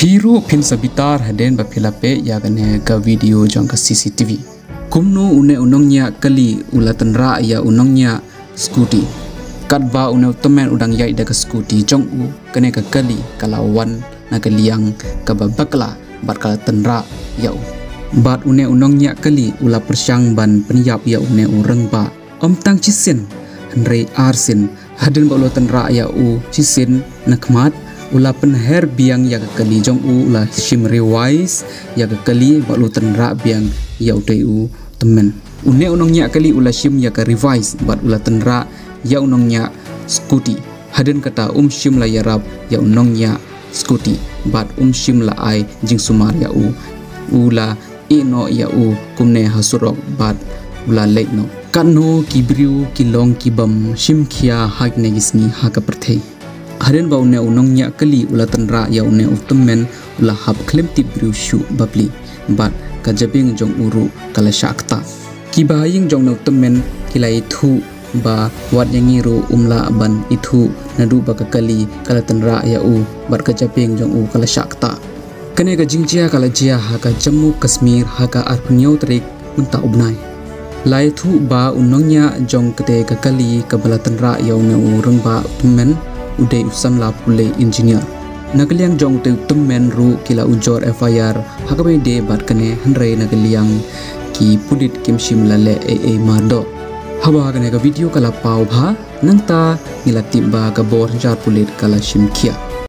Phiru phin sabitar haden ba philape ya gane ka video jong ka CCTV. Kumno une unongnya kali ulatan ra ya unongnya scooty. Katba une temen udang yai da ka scooty jong u kane ka kali kalawan na kaliang ka babakla bat kala tenra ya u. Bat une unongnya kali ula persyang ban penyap ya une urang ba. Om tang cisin Henry Arsin haden ba ulatan ra ya u cisin nakmat ula penher biang ya kali jong u ula shimri wise ya kali balu tenra biang ya utai u temen une unongnya kali ula shim ya ka revise bat ula tenra ya unongnya scooty haden kata shim la yarab ya unongnya scooty bat shim la ai jing sumar ya u ula ino ya u kumne hasurok bat ula lekno kanno kibriu kilong kibam shim khia hak negisni haka perthei haren ba une unongnya kali ula tenra ya une utemen ula hab klem tip briu shu babli bat kajabing jong uru kala shakta kibaying jong no temen kilai thu ba wat yangiru umla ban ithu nadu ba kali kala tenra ya u bat kajabing jong u kala shakta kane ga jingjia kala jia haka Jammu Kashmir haka arpunyau trik unta ubnai lai thu ba unongnya jong kete kali kabala tenra ya une urung ba temen udai usam la pule engineer nagaliang jong te temen ru kila ujor FIR hakabe de bat kane hanre nagaliang ki pulit kimshim lale AA mardo hawa kane ka video kala pau bha nangta nilati ba ka bor jar pulit kala shimkhia